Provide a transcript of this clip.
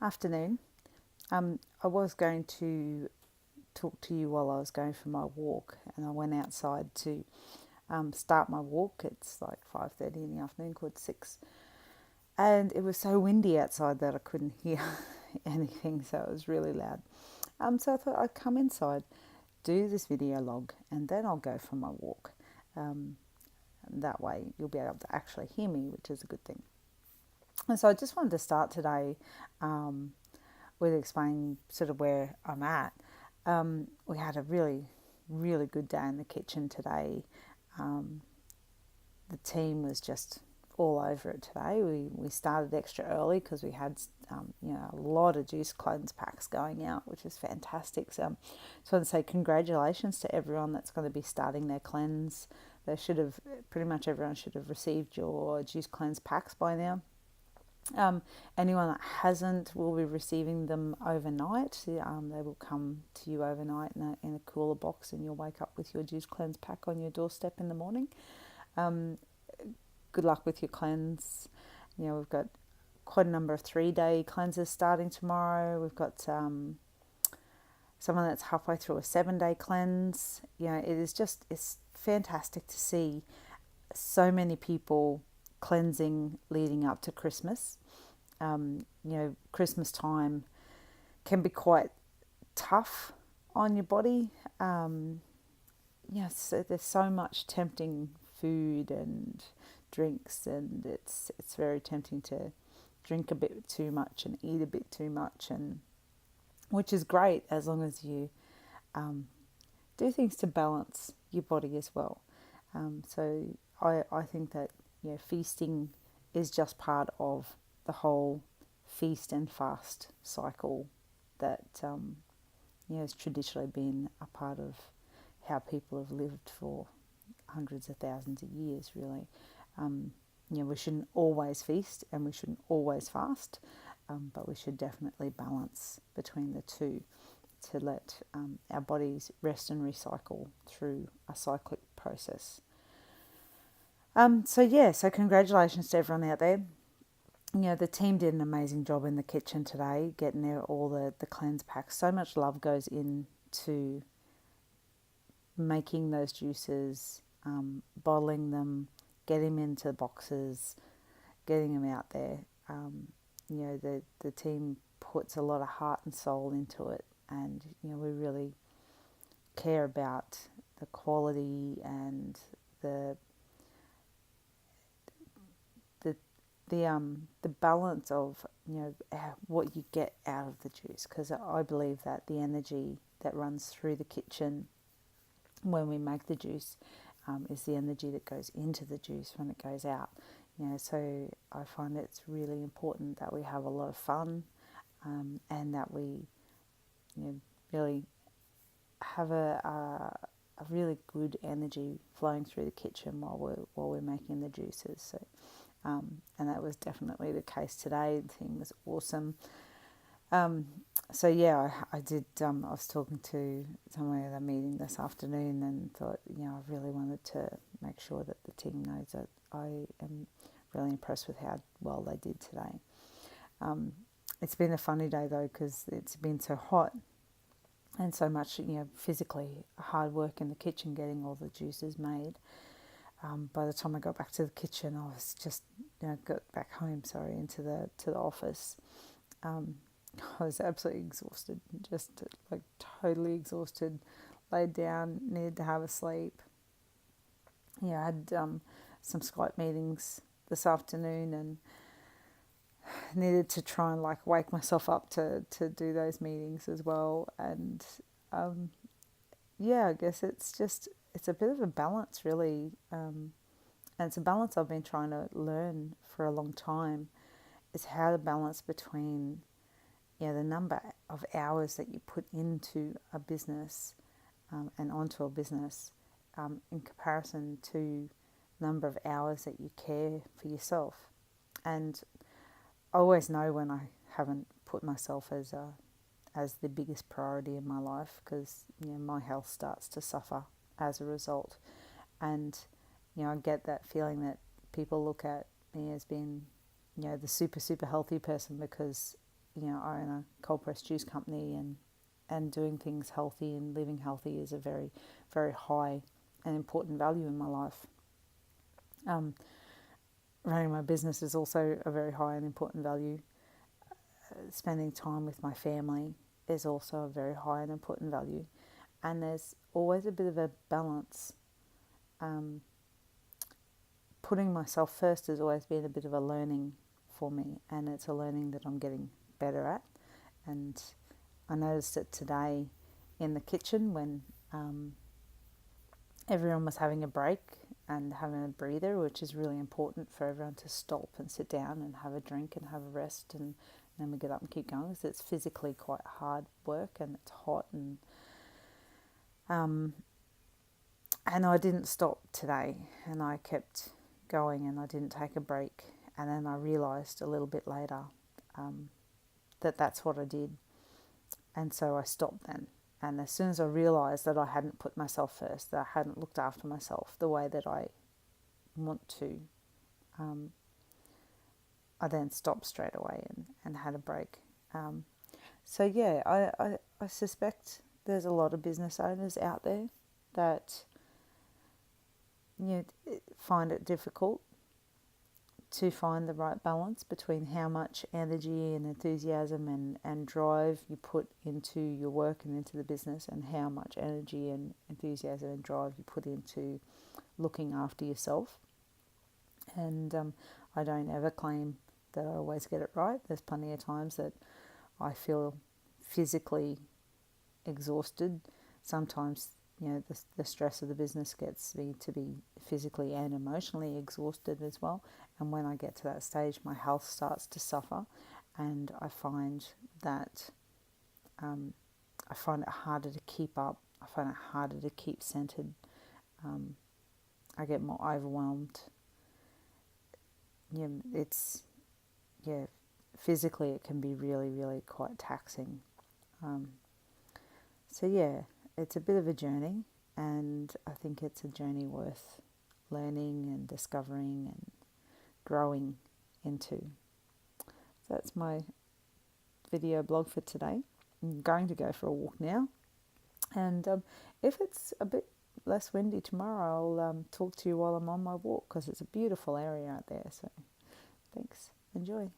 Afternoon. I was going to talk to you while I was going for my walk, and I went outside to start my walk. It's like 5:30 in the afternoon, called 6, and it was so windy outside that I couldn't hear anything, so it was really loud. So I thought I'd come inside, do this video log, and then I'll go for my walk. That way you'll be able to actually hear me, which is a good thing. And so I just wanted to start today with explaining sort of where I'm at. We had a really, really good day in the kitchen today. The team was just all over it today. We started extra early because we had a lot of juice cleanse packs going out, which is fantastic. So I just want to say congratulations to everyone that's going to be starting their cleanse. Pretty much everyone should have received your juice cleanse packs by now. Anyone that hasn't will be receiving them overnight. They will come to you overnight in a cooler box, and you'll wake up with your juice cleanse pack on your doorstep in the morning. Good luck with your cleanse. We've got quite a number of 3-day cleanses starting tomorrow. We've got someone that's halfway through a 7-day cleanse. It's fantastic to see so many people cleansing leading up to Christmas. Christmas time can be quite tough on your body. So there's so much tempting food and drinks, and it's very tempting to drink a bit too much and eat a bit too much, and which is great as long as you do things to balance your body as well. So I think that feasting is just part of the whole feast and fast cycle that has traditionally been a part of how people have lived for hundreds of thousands of years, really. We shouldn't always feast and we shouldn't always fast, but we should definitely balance between the two to let our bodies rest and recycle through a cyclic process. So congratulations to everyone out there. The team did an amazing job in the kitchen today, getting there all the cleanse packs. So much love goes into making those juices, bottling them, getting them into boxes, getting them out there. The team puts a lot of heart and soul into it, and we really care about the quality and the balance of what you get out of the juice, because I believe that the energy that runs through the kitchen when we make the juice is the energy that goes into the juice when it goes out. So I find it's really important that we have a lot of fun, and that we really have a really good energy flowing through the kitchen while we're making the juices. So and that was definitely the case today. The thing was awesome. I did. I was talking to someone at a meeting this afternoon and thought, I really wanted to make sure that the team knows that I am really impressed with how well they did today. It's been a funny day though, because it's been so hot and so much, physically hard work in the kitchen getting all the juices made. By the time I got back to the kitchen, I was just, got back home, into the office. I was absolutely exhausted, just like totally exhausted, laid down, needed to have a sleep. I had some Skype meetings this afternoon and needed to try and wake myself up to do those meetings as well. And I guess it's a bit of a balance, really. And it's a balance I've been trying to learn for a long time, is how to balance between the number of hours that you put into a business and onto a business in comparison to the number of hours that you care for yourself. And I always know when I haven't put myself as the biggest priority in my life, because my health starts to suffer as a result. And I get that feeling that people look at me as being the super healthy person because I own a cold pressed juice company, and doing things healthy and living healthy is a very, very high and important value in my life. Running my business is also a very high and important value. Spending time with my family is also a very high and important value. And there's always a bit of a balance. Putting myself first has always been a bit of a learning for me, and it's a learning that I'm getting better at. And I noticed it today in the kitchen when everyone was having a break and having a breather, which is really important for everyone to stop and sit down and have a drink and have a rest, and then we get up and keep going, because it's physically quite hard work and it's hot, and I didn't stop today, and I kept going, and I didn't take a break. And then I realised a little bit later that that's what I did, and so I stopped then. And as soon as I realised that I hadn't put myself first, that I hadn't looked after myself the way that I want to, I then stopped straight away and had a break. So yeah, I suspect there's a lot of business owners out there that find it difficult to find the right balance between how much energy and enthusiasm and drive you put into your work and into the business, and how much energy and enthusiasm and drive you put into looking after yourself. And I don't ever claim that I always get it right. There's plenty of times that I feel physically exhausted. Sometimes the stress of the business gets me to be physically and emotionally exhausted as well. And when I get to that stage, my health starts to suffer, and I find that I find it harder to keep up. I find it harder to keep centered. I get more overwhelmed. Physically it can be really, really quite taxing. So yeah, it's a bit of a journey, and I think it's a journey worth learning and discovering and growing into. So that's my video blog for today. I'm going to go for a walk now, and if it's a bit less windy tomorrow, I'll talk to you while I'm on my walk, because it's a beautiful area out there. So thanks. Enjoy.